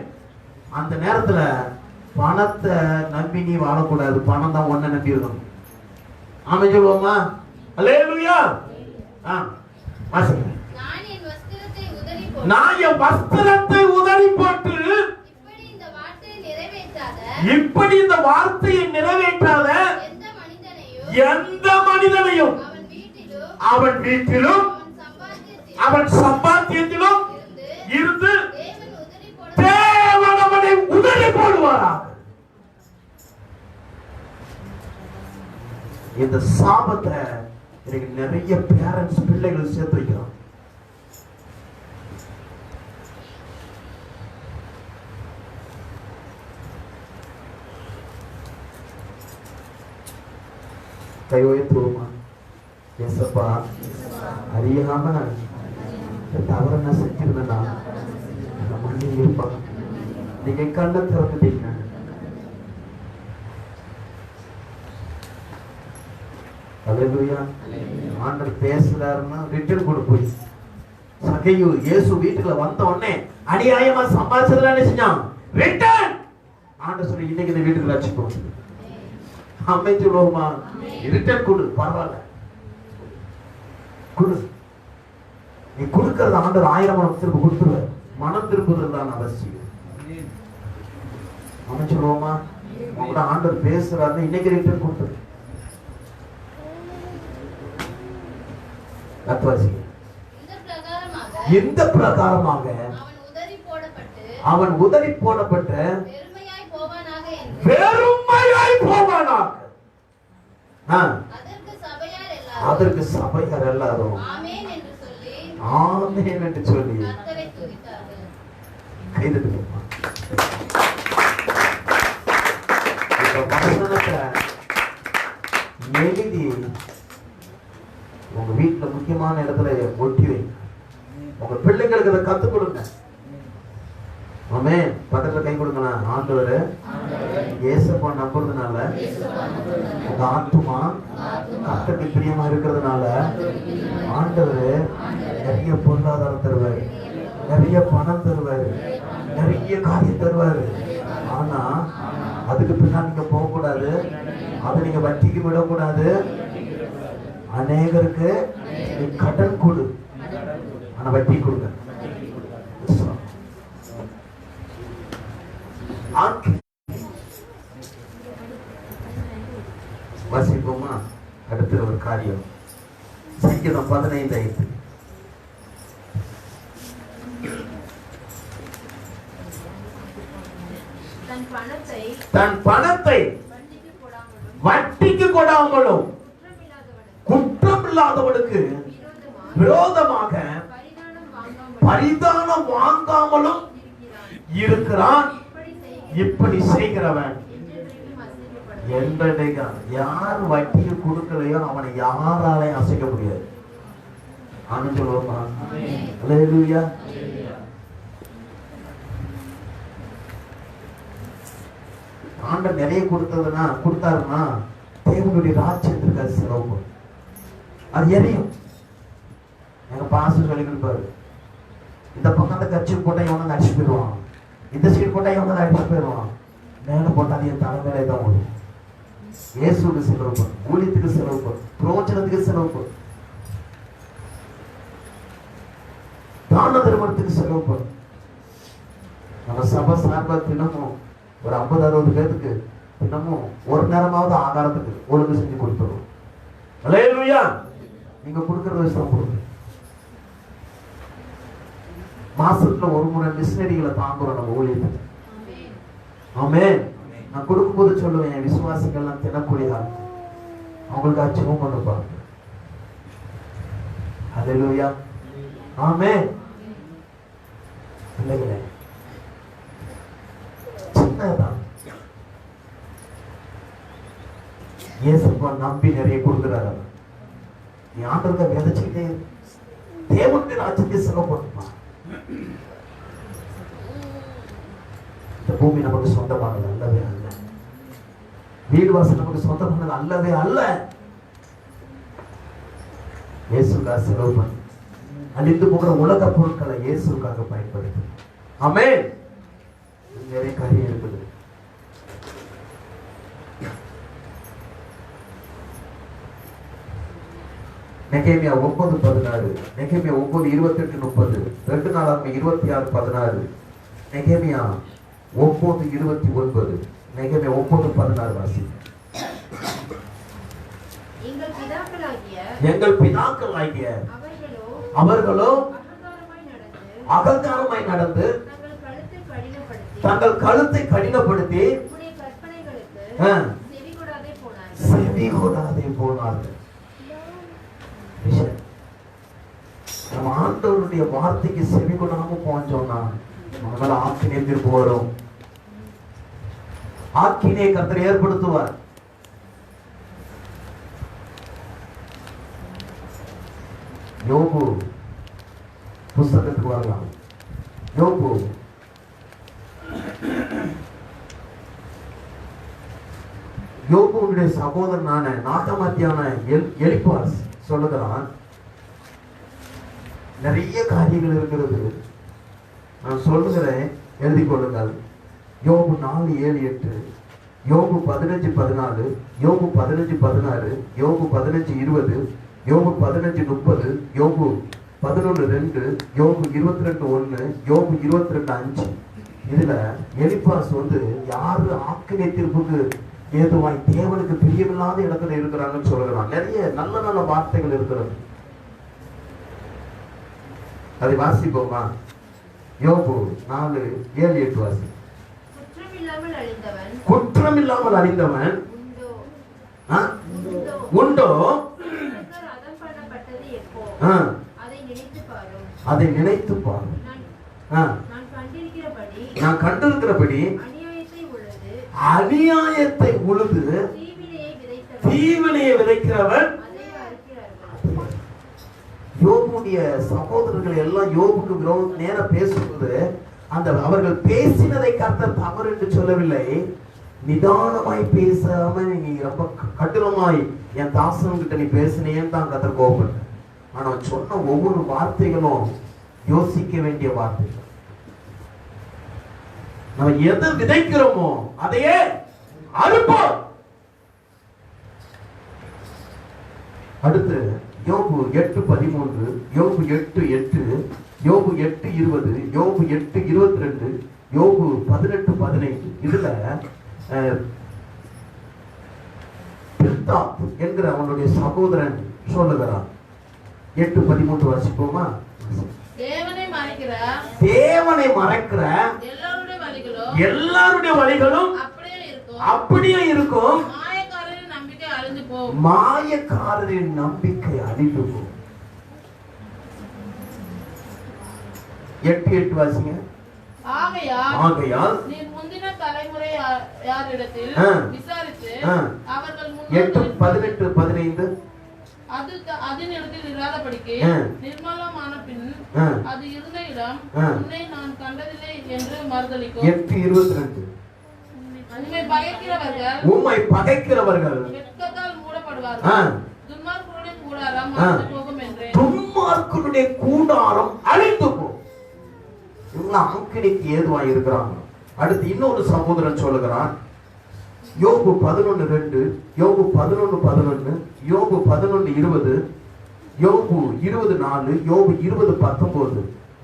அந்த நேரத்துல பணத்தை நம்பி நீ வாழக்கூடாது. பணம் தான் ஒன்ன நம்பி இருக்கணும். ஆமென் சொல்லுவோமா? அல்லேலூயா. வாசிங்க. நான் என் வஸ்திரத்தை உதறி போட்டு இப்படி இந்த வார்த்தையை நிறைவேற்றாத எந்த மனிதனையும் அவன் வீட்டிலும் அவன் சம்பாத்தியத்திலும் இருந்து தேவன் அவனை உதறி போடுவாரா. இந்த சாபத்தை எனக்கு நிறைய பேரண்ட்ஸ் பிள்ளைகள் சேர்த்து வைக்கிறான். கை உயர்த்துவோமா? ஏசப்பா, அறியாம தவறு நான் செஞ்சிருந்தேன்னா மன்னிப்பா. நீங்க கண்ணை திறந்துட்டீங்க. அல்லேலூயா. ஆண்டவர் பேசுறாருன்னா ரிட்டர்ன் கொடு போய். சகையு இயேசு வீட்டுக்குள்ள வந்த உடனே அநியாயமா சம்பாதிச்சதுல என்ன செஞ்சான்? ரிட்டர்ன். ஆண்டவர் சொல்லி இன்னைக்கு இந்த வீட்டுக்கு ரட்சிப்போம். அமைச்சுடுவோமா? ரிட்டர்ன் கொடு, பரவாயில்ல கொடு. நீ கொடுக்கறது ஆண்டவர் 1000 திரும்ப கொடுத்துருவார். மனம் திரும்புதல் தான் அவசியம். அமைச்சுடுவோமா? உங்களோட ஆண்டவர் பேசுறாருன்னு இன்னைக்கு ரிட்டர்ன் கொடுத்துரு. இந்த பிரகாரமாக அவன் உதறி போடப்பட்ட வெறுமையாய் போவானாக. அதற்கு சபையார் எல்லாரும் ஆமென் என்று சொல்லி கைதட்டுமா? எழுதி உங்க வீட்டுல முக்கியமான இடத்துல ஒட்டி வைங்க. உங்க பிள்ளைங்களுக்கு அதை கத்துக் கொடுங்க. ஆமென். பக்கத்துல கை கொடுக்கலாம். ஆண்டவரே, இயேசுவை நம்புறதுனால உங்க ஆத்துமா கர்த்தருக்கு பிரியமா இருக்கிறதுனால ஆண்டவரே நிறைய பொருளாதாரம் தருவாரு, நிறைய பணம் தருவாரு, நிறைய காரியம் தருவாரு. ஆனா அதுக்கு பின்னாடி நீங்க போக கூடாது. அதை நீங்க வட்டிக்கு விடக்கூடாது. அநேகருக்கு நீ கடன் கொடு, ஆனா வட்டி கொடுங்க. வாசிப்போமா? அடுத்த ஒரு காரியம் சங்கீதம் 15:5. தன் பணத்தை வட்டிக்கு கொடாமலும் குற்றம் இல்லாதவனுக்கு விரோதமாக பரிதானம் வாங்காமலும் இருக்கிறான். இப்படி செய்கிறவன் யார் வட்டிக்கு கொடுக்கலையோ அவனை யாராலையும் அசைக்க முடியாது. ஆமென் சொல்லுவோமா? அல்லேலூயா. ஆண்டவர் நிறைய கொடுத்தாருன்னா தேவனுடைய ராஜ்யத்திற்கு அது செலவு. அது எரியும். எங்க பாஸ்டர் சொல்லி கொடுப்பாரு, இந்த பக்கம் அந்த கட்சி போட்டா இவனை அடிச்சு போயிடுவான், இந்த சைடு போட்டா இவனை அடிச்சு போயிடுவான், மேல போட்டா என் தலைமையிலே தான் ஓடும். இயேசுக்கு செலவு பண்ணும், ஊழியத்துக்கு செலவு பண்ணும், பிரோஜனத்துக்கு செலவு பண்ணும், தான தர்மத்துக்கு செலவு பண்ணும். நம்ம சபை சார்பா தினமும் ஒரு 50-60 பேருக்கு தினமும் ஒரு நேரமாவது ஆகாரத்துக்கு ஒழுங்கு செஞ்சு கொடுத்துருவோம். அல்லேலூயா. நீங்க கொடுக்கறது விஷயம் கொடுங்க. மாசத்துல ஒரு முறை மிஷனரிகளை தாங்குறோம் நம்ம ஊழியத்துக்கு. ஆமென். நான் கொடுக்கும்போது சொல்லுவேன், என் விசுவாசிகள்லாம் தினக்கூடிய அவங்களுக்கு அச்சமும் பண்ணுப்பாங்க. அல்லேலூயா. ஆமென். இல்லைங்களே, சின்னதான் இயேசுப்பா நம்பி நிறைய கொடுக்குறாரு. நீ ஆண்டவர்கிட்ட விதைச்சுக்கிட்டே தேவனுடைய ராஜ்யத்தை செலவு பண்ணுமா? இந்த பூமி நமக்கு சொந்தமானது அல்லவே அல்ல. வீடு வாசல் நமக்கு சொந்தமானது அல்லவே அல்ல. இயேசுக்காக செலவு பண்ணி அழிந்து போகிற உலக பொருட்களை இயேசுக்காக பயன்படுத்து. ஆமென். நிறைய காரியம் இருக்குது. நெகேமியா 9:16, நெகேமியா 9:28-30, 2 நாளாகமம் 26:16, நெகேமியா 9:29, நெகேமியா 9:16 வாசி. எங்கள் பிதாக்களாகிய அவர்களோ அகங்காரமாய் நடந்து தங்கள் கழுத்தை கடினப்படுத்தி செவி கொடாதே போனார்கள். நம்ம ஆண்டவருடைய வார்த்தைக்கு செவி கொடாம போனோம்னா நம்மளால ஆக்கினை திரும்ப வரும். ஆக்கினை கர்த்தர் ஏற்படுத்துவார். யோபு புஸ்தகத்துக்கு வரலாம். யோபு யோபுடைய சகோதரனான நாகமத்தியான எலிப்பாஸ் சொல்லுகிறான், நிறைய காரியங்கள் இருக்கிறது, நான் சொல்லுகிறேன், எழுதி கொள்ளுங்கள். யோபு 4:7-8, யோபு 15:14, யோபு 15:16, யோபு 15:20, யோபு 15:30, யோபு 11:2, யோபு 22:1, யோபு 22:5. இதுல எலிப்பாஸ் யாரு ஆக்கினை தீர்ப்புக்கு ஏதுவாய் தேவனுக்கு பிரியமில்லாத இடத்துல இருக்கிறாங்கன்னு சொல்லுகிறான். நிறைய நல்ல நல்ல வார்த்தைகள் இருக்கிறது. அதை வாசிப்போமா? யோபு 4:7-8 வாசி. குற்றமில்லாமல் அழிந்தவன் உண்டோ? அதை நினைத்து பாரு. நான் கண்டிருக்கிறபடி அநியாயத்தை உழுது தீவினையை விதைக்கிறவன். யோபுடைய சகோதரர்கள் எல்லாம் யோபுக்கு விரோத நேரம் பேசும்போது அவர்கள் பேசினதை கர்த்தர் தவறு என்று சொல்லவில்லை. நிதானமாய் பேசாம நீ ரொம்ப கடினமாய் என் தாசன் கிட்ட நீ பேசினேன்னு தான் கர்த்தர் கோபப்பட்ட. ஆனா சொன்ன ஒவ்வொரு வார்த்தைகளும் யோசிக்க வேண்டிய வார்த்தைகள். நம்ம எது விதைக்கிறோமோ அதையே அறுப்போம். அடுத்து யோபு 8:13, யோபு 8:8, யோபு 8:20, யோபு 8:22, யோபு 18:15. இதுல பில்தாத் என்கிற அவனுடைய சகோதரன் சொல்லுகிறான். 8:13 வாசிப்போமா? தேவனை மறைக்கிற எல்லாருடைய வழிகளும் அப்படியே இருக்கும். மாயக்காரரின் நம்பிக்கை அழிந்து போகும். 8:8 வாசிங்க. ஆகையால் நீ முந்தின தலைமுறை யாரிடத்தில் விசாரித்து அவர்கள் 8:18-15 அதனிடத்தில் இராதபடிக்கு நிர்மலமான பின் அது இருந்த இடம் உன்னை நான் கண்டதில்லை என்று மறுதலிக்கும். 8:22 உம்மை பகைக்கிறவர்கள் வெட்கத்தால் மூடப்படுவார்கள். துன்மார்க்கருடைய கூடாரம் அழிந்து போகும். இவங்க ஆக்கினைக்கு ஏதுவாய் இருக்கிறாங்க. அடுத்து இன்னொரு சகோதரன் சொல்லுகிறான். யோபு 11:2, யோபு 11:11, யோபு 11:20, யோபு 20:4, யோபு 20:19.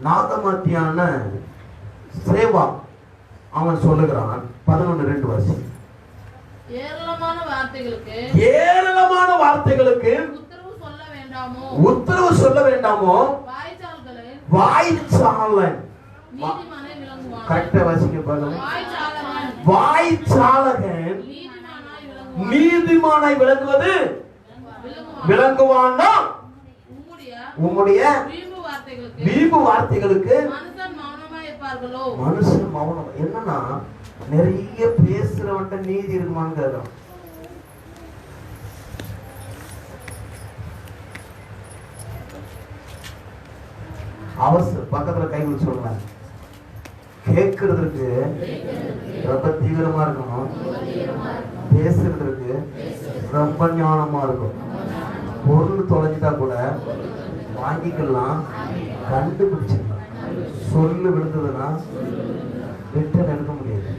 நாகமாத்தியான சேவா அவன் சொல்லுகிறான். 11:2 வாசி. ஏராளமான வார்த்தைகளுக்கு உத்தரவு சொல்ல வேண்டாமோ? வாய்ச்சாளன். கரெக்டா வாசிக்க பாருங்க. வாய்ச்சாளகன் நீதிமானாய் விளங்குவானா? உம்முடைய வீம்பு வார்த்தைகளுக்கு மனுஷன் மௌனம். என்னன்னா நிறைய பேசுறவன்ட்ட நீதி இருக்குமான்னு கேட்கலாம். அவசர பக்கத்துல கைகள் சொல்லுவேன். கேட்கறதுக்கு ரொம்ப தீவிரமா இருக்கணும், பேசுறதுக்கு ரொம்ப ஞானமா இருக்கும். பொருள் தொலைஞ்சிட்டா கூட வாங்கிக்கலாம், கண்டுபிடிச்சிடலாம். சொல்லு விழுந்ததுன்னா ரிட்டர்ன் எடுக்க முடியாது.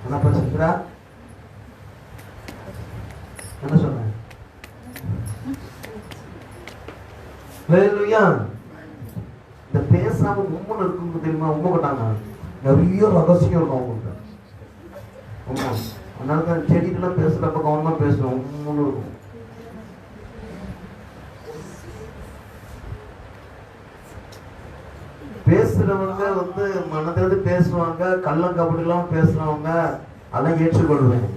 என்ன பிரச்சனை? என்ன சொன்ன? ஹல்லேலூயா. இந்த பேசாம உம்முன்னு இருக்கும் தெரியுமா? உம்ம கொட்டாங்க நிறைய ரகசியம் இருக்கும் அவங்கள்ட்ட. உம்மா அதனால தான் செடிக்கெல்லாம் பேசுறப்ப கவனமா பேசணும். உம்முன்னு இருக்கும். பேசுறவங்க மனதிலிருந்து பேசுவாங்க, கள்ளங்கபடிலாம் பேசுறவங்க அதெல்லாம் ஏற்றுக்கொள்வேன்.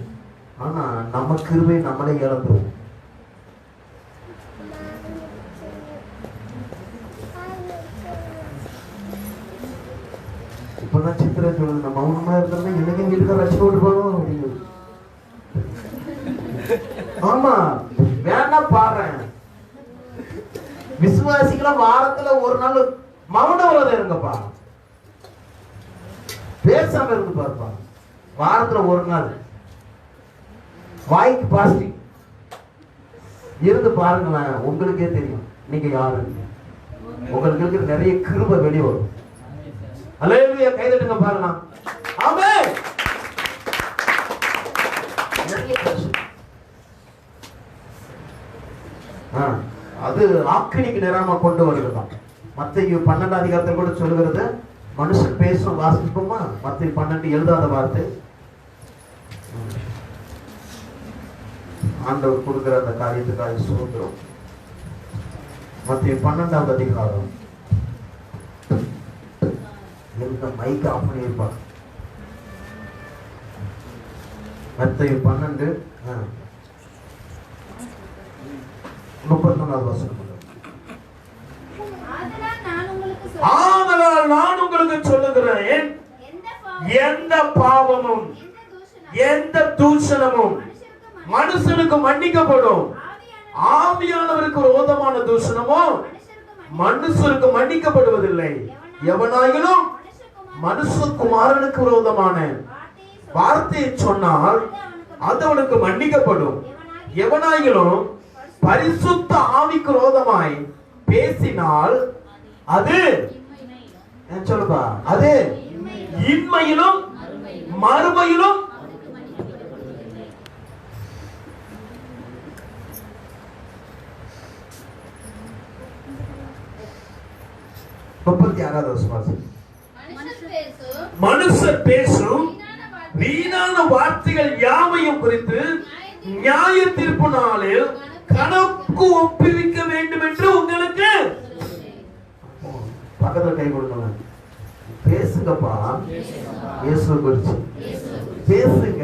ஆனா நம்ம கிருபை நம்மளே இழந்துரும். இப்பதான் சித்திரை சொல்லுது, நம்ம மௌனமா இருந்தாலும் எனக்கு வீட்டுக்கார ரசிக்க விட்டுருப்பானோ அப்படிங்குது. ஆமா வேணா பாடுறேன். விசுவாசிக்கலாம் வாரத்துல ஒரு நாள் மௌன விரதம் இருங்கப்பா, பேசாம இருந்து பாருப்பா. வாரத்துல ஒரு நாள் வாய்க்கு பாசிட்டிவ் இருந்து பாருங்களேன், உங்களுக்கே தெரியும் நீங்க யாரு. உங்களுக்கு இருக்கிற நிறைய கிருபை வெளியே வரும். ஹல்லேலூயா. கைதட்டுங்க பாருங்க. ஆமென். அது ஆக்கினிக்கு நேராம கொண்டு வருகிறதாம். மத்தேயு 12 அதிகாரத்தில் கூட சொல்லுகிறது, மனுஷன் பேசும் வாசிப்போமா? மத்தேயு 12 எழுதாத வார்த்தை. ஆண்டவர் கொடுக்கிற அந்த காரியத்துக்காக சொல்கிறோம். மத்தேயு 12 அதிகாரம். இந்த மைக் ஆஃப் பண்ணியிருப்பாங்க. மத்தேயு 12 31 வசனம். ஆதலால் நான் உங்களுக்கு சொல்லுகிறேன், எந்த பாவமும் எந்த தூஷணமும் மனுஷனுக்கு மன்னிக்கப்படும், ஆவியானவருக்கு விரோதமான தூஷணமோ மனுஷருக்கு மன்னிக்கப்படுவதில்லை. எவனாயிலும் மனுஷகுமாரனுக்கு விரோதமான வார்த்தையை சொன்னால் அது அவனுக்கு மன்னிக்கப்படும். எவனாயிலும் பரிசுத்த ஆவிக்கு விரோதமாய் பேசினால் அது சொல்லுப்பா, அது இன்மையிலும் மறுமையிலும் மனுஷர் பேசும் வீணான வார்த்தைகள் யாவையும் குறித்து நியாய தீர்ப்பு நாளில் கணக்கு ஒப்புவிக்க வேண்டும் என்று உங்களுக்கு பக்கத்துல கை கொடுக்கணும். பேசுங்கப்பா, இயேசு குறிச்சு பேசுங்க.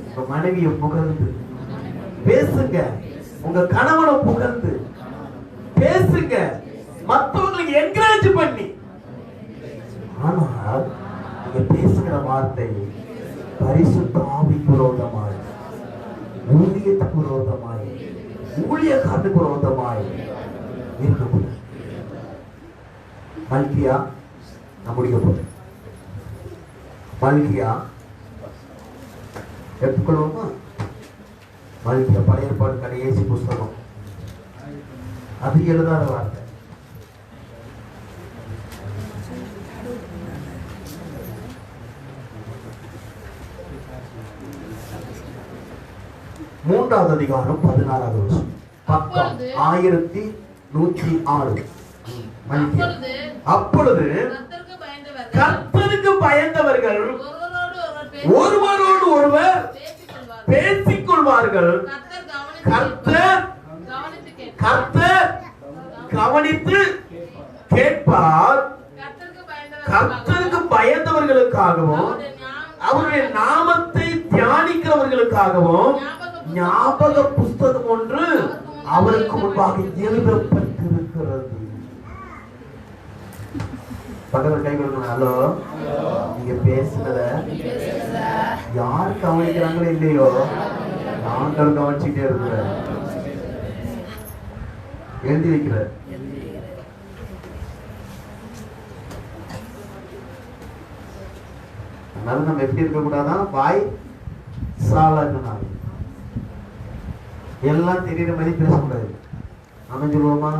உங்க மனைவியை புகழ்ந்து பேசுங்க, உங்க கணவனை புகழ்ந்து பேசுங்க, மற்றவங்களுக்கு என்கரேஜ் பண்ணி. ஆனால் நீங்க பேசுகிற வார்த்தை பரிசுத்த ஆவிக்கு விரோதமாய், ஊழியத்துக்கு விரோதமாய், ஊழியக்காரனுக்கு விரோதமாய் இருக்கக்கூடாது. மல்கியா நான் முடிக்க போறேன். மல்கியா எடுத்துக்கொள்வோமா? மல்கியா பழைய ஏற்பாடு கடைசி புஸ்தகம். அது எழுதாத வார்த்தை. மூன்றாவது அதிகாரம் 16வது வருஷம், பக்கம் 1106. அப்பொழுது கர்த்தருக்கு பயந்தவர்கள் ஒருவரோடு ஒருவர் பேசிக் கொள்வார்கள். கர்த்தர் கவனித்து கேட்பார். கர்த்தருக்கு பயந்தவர்களுக்காகவும் அவருடைய நாமத்தை தியானிக்கிறவர்களுக்காகவும் ஞாபக புஸ்தகம் ஒன்று அவருக்கு முன்பாக எழுதப்பட்டிருக்கிறது. பக்கத்தில் கை கொடுக்கணும். ஹலோ, நீங்க பேசுறத யார் கவனிக்கிறாங்களோ இல்லையோ ஆண்டவர் கவனிச்சுட்டே இருக்கிற, எழுதி வைக்கிற. அதனால நம்ம எப்படி இருக்க கூடாதான்? வாய் சாலா எல்லாம் தெரியுற மாதிரி பேசக்கூடாது. ஆமென் சொல்லுவோமா?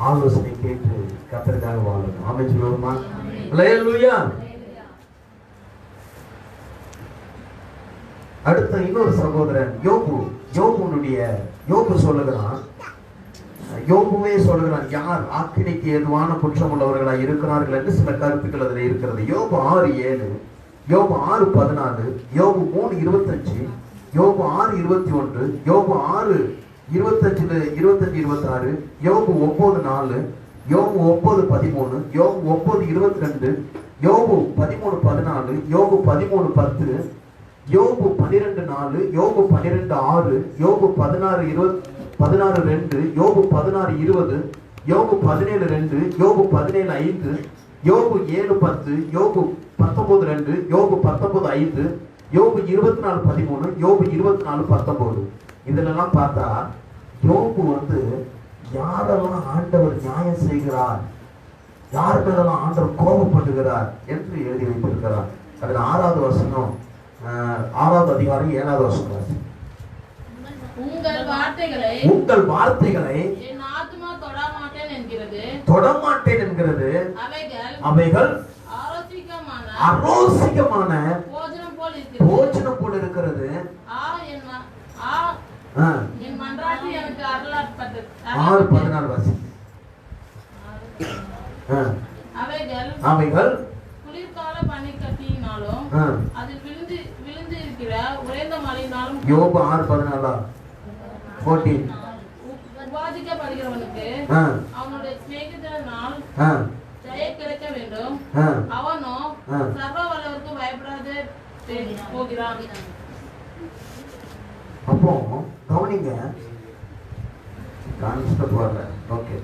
ஆலோசனை கேட்டு கர்த்தருக்காக வாழணும். ஆமென் சொல்லுவோமா? ஹல்லேலூயா. அடுத்த இன்னொரு சகோதரன் யோபு சொல்லுகிறான், யோபுவே சொல்கிறான், யார் ஆக்கினைக்கு ஏதுவான குற்றம் உள்ளவர்களாய் இருக்கிறார்கள் என்று சில கருத்துக்கள் அதில் இருக்கிறது. யோபு 6:7, யோபு 6:14, யோபு 3:25, யோபு 6:21, யோபு 6:25-26, யோபு 9:4, யோபு 9:13, யோபு 9:22, யோபு 13:14, யோபு 13:10, யோபு 12:4, யோபு 12:6, யோபு 16:2, யோபு 16:20, யோபு 17:2, யோபு 17:5, யோபு 7:10, யோபு 19:2, யோபு 19:5, யோபு 24:13, யோபு 24:19. இதெல்லாம் பார்த்தா யோபு யாரெல்லாம் ஆண்டவர் நியாயம் செய்கிறார், யார் மேலெல்லாம் ஆண்டவர் கோபப்படுகிறார் என்று எழுதி வைத்திருக்கிறார். அதில் 6வது வசனம், 6வது அதிகாரம் 7வது வசனம். உங்கள் வார்த்தைகளை என் ஆத்துமா தொடமாட்டேன் என்கிறது. அவைகள் அரோசிகமான போஜனம் போல் இருக்கிறது. என் மன்றாட்டு எனக்கு அருளப்பட்டது. 6:14 வாசி. அவைகள் குளிர்கால பனிக்கட்டியினாலும் அதில் விழுந்து இருக்கிற உறைந்த மழையினாலும். யோபு 6:14 உபாதிக்கப்படுகிறவனுக்கு அவனுடைய சிநேகிதனால் ஜெய கிடைக்க வேண்டும். அவனோ சர்வ வல்லவருக்கு பயப்படாது போகிறான். அப்போ கவனிங்க, போறல. ஓகே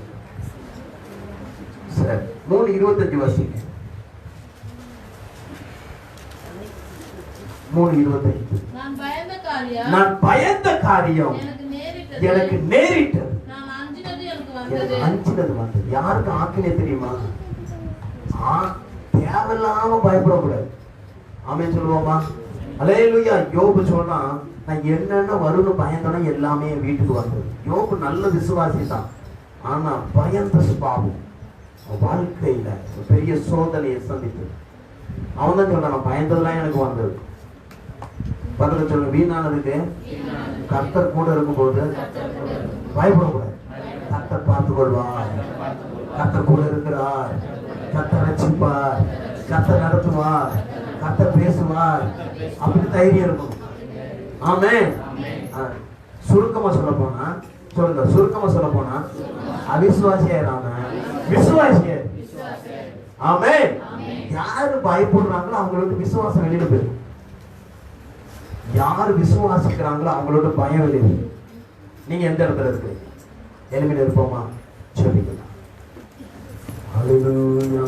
சரி, 3:25 வாசிங்க. 3:25. நான் பயந்த காரியம் எனக்கு நேரிட்டது. நான் அஞ்சினது வந்தது. யாருக்கு ஆக்கினை தெரியுமா? தேவையில்லாம பயப்படக்கூடாது. ஆமென் சொல்லுவோமா? அல்லேலூயா. யோபு சொல்றான், நான் என்னென்ன வரும்னு பயந்தோன்னா எல்லாமே வீட்டுக்கு வந்தது. யோபு நல்ல விசுவாசி தான், ஆனா பயந்த சுபாவம் வாழ்க்கையில பெரிய சோதனையை சந்தித்து அவன் தான் சொல்றான், நான் பயந்ததெல்லாம் எனக்கு வந்தது. பக்கத்துல சொல்லுங்க, வீணானதுக்கு கர்த்தர் கூட இருக்கும்போது பயப்படக்கூடாது. கர்த்தர் பார்த்துக் கொள்வார், கர்த்தர் கூட இருக்கிறார், கர்த்தர் ரட்சிப்பார், கர்த்தர் நடத்துவார், கர்த்தர் பேசுவார், அப்படி தைரியம் இருக்கும். ஆமென். சுருக்கமா சொல்ல போனா சொல்லுங்க, சுருக்கமா சொல்ல போனா அவிசுவாசியாயிராம விசுவாசிய. ஆமென். யாரு பயப்படுறாங்களோ அவங்களுக்கு விசுவாசம் வெளியில போயிடும். யாரு விசுவாசிக்கிறாங்களோ அவங்களோட பயம் வெளியே. நீங்க எந்த இடத்துல இருக்கு? எளிமையில் இருப்போமா? சொல்லிக்கலாம். அல்லேலூயா.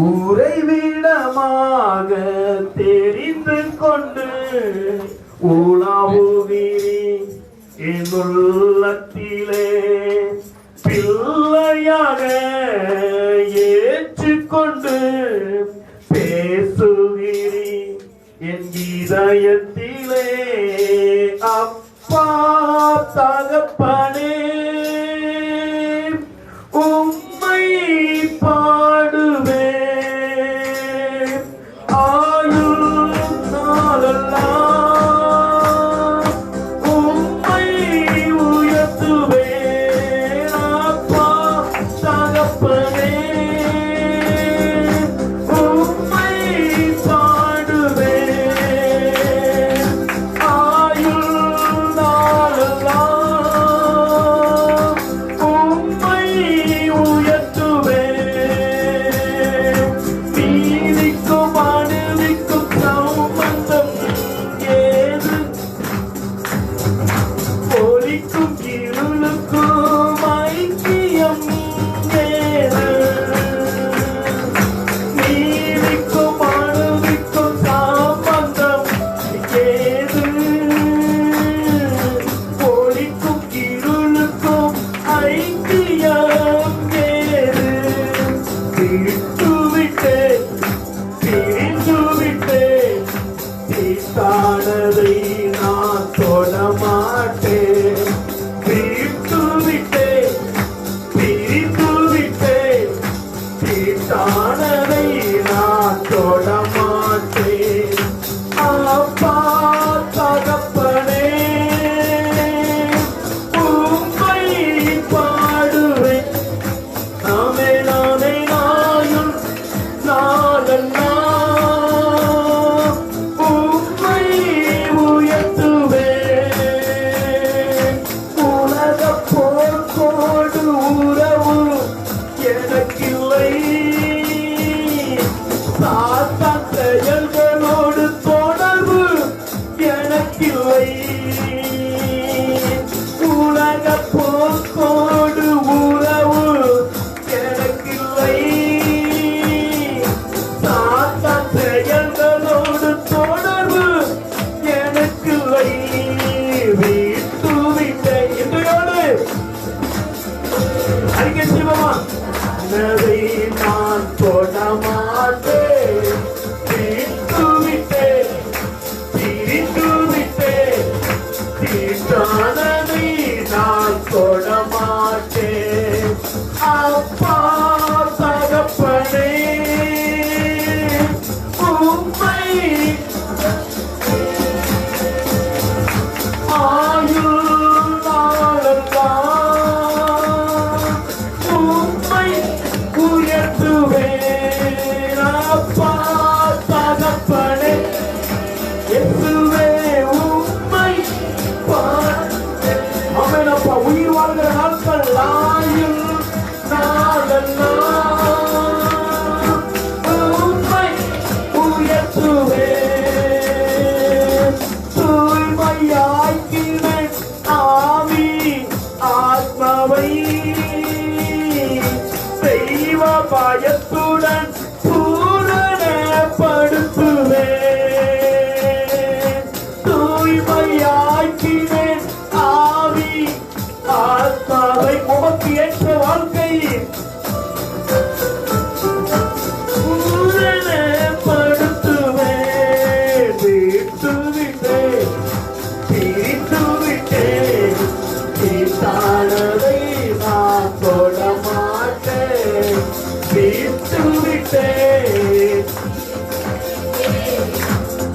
உறைவிடமாக தெரிந்து கொண்டு உலாவுகிறீர் என் உள்ளத்திலே, பிள்ளையாக ஏற்றுக்கொண்டு பேசுகிறீர் என் இதயத்திலே. அப்பா தகப்பனே, உம்மை பாடுவே ஆயுள் நாளெல்லாம், உம்மை உயர்த்துவே. அப்பா தகப்பனே, உம்மை பாடுவே ஆயுள் நாளெல்லாம், உம்மை உயர்த்துவே. நீதிக்கும் அநீதிக்கும் சம்பந்தம் ஏது? ஒளிக்கும் இருளுக்கும் ஐக்கியம் ஏது? நீதிக்கும் அநீதிக்கும் சம்பந்தம் ஏது? ஒளிக்கும் இருளுக்கும் ஐக்கியம் ஏது? விட்டுவிட்டேன், பிரிந்துவிட்டேன், தீட்டானதை நான் தொடமாட்டேன். விட்டுவிட்டேன், பிரிந்துவிட்டேன், தீட்டானதை நான் தொடமாட்டேன். அப்பா தகப்பனே, உம்மை ஆனதை நான் தொட மாட்டேன். அப்பா தகப்பனே உம்மை ஆயுள் நாளெல்லாம் உம்மை உயர்த்துவேன். அப்பா தகப்பனே இயேசுவே உம்மை ஆமென். அப்பா உயிர் வாழ்கிற நாட்கள் ஆயுள் நாளெல்லாம் உம்மை உயர்த்துவேன். தூய்மையாக்கினேன் ஆவி ஆத்மாவை தெய்வ பயத்துடன் பூரணப்படுத்துவேன். தூய்மையாக்கினேன் ஆவி ஆத்மாவை உமக்கு ஏற்ற வாழ்க்கை பூரணப்படுத்துவேன். விட்டுவிட்டேன் பிரித்துவிட்டேன் தீட்டானதை நான் தொட மாட்டேன். விட்டுவிட்டேன்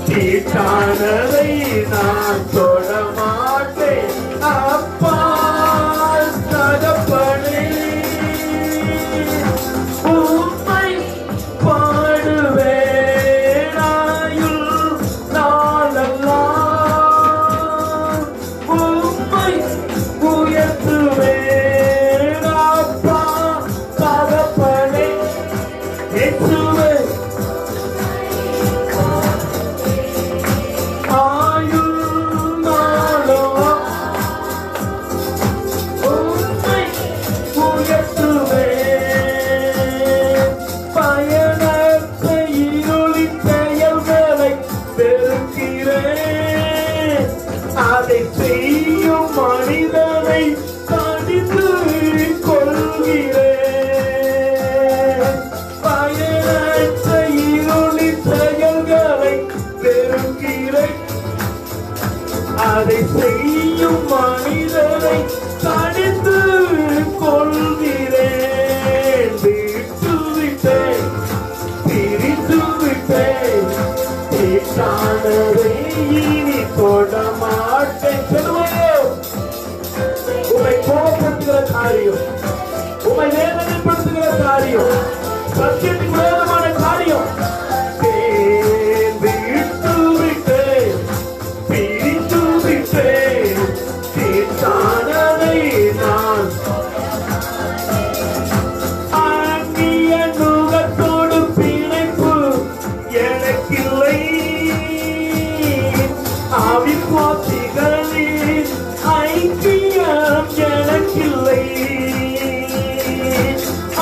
தீட்டானதை நான் தொட மாட்டேன். அப்பா தகப்பனே உம்மை பாடுவேன். ஆயுள் நாளெல்லாம் உம்மை உயர்த்துவேன். அப்பா தகப்பனே இயேசுவே ஆயுள் நாளெல்லாம் உம்மை உயர்த்துவேன். பயனற்ற இருளின் செயல்களை வெறுக்கிறேன். அதை செய்யும் மனிதனை கடிந்து கொள்கிறேன். பயனற்ற இருளின் செயல்களை வெறுக்கிறேன். அதை செய்யும் மனிதனை கடிந்து கொள்கிறேன். விட்டுவிட்டேன் பிரித்துவிட்டேன் தீட்டானதை இனி தொட மாட்டேன். சொல்லுவோம். உம்மை கோபப்படுத்துகிற காரியம், உம்மை வேதனைப்படுத்துகிற காரியம், சத்தியத்துக்கு விரோதமான காரியம் விட்டுவிட்டேன் பிரித்துவிட்டேன் தீட்டானதை நான் அந்நிய நுகத்தோடு பிணைப்பு எனக்கில்லை. அவிசுவாசிகளின் ஐக்கியம் எனக்கில்லை.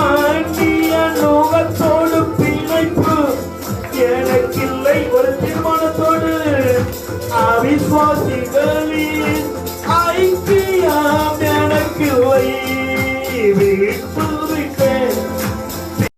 அந்நிய நுகத்தோடு பிணைப்பு எனக்கில்லை. ஒரு தீர்மானத்தோடு அவிசுவாசிகளின்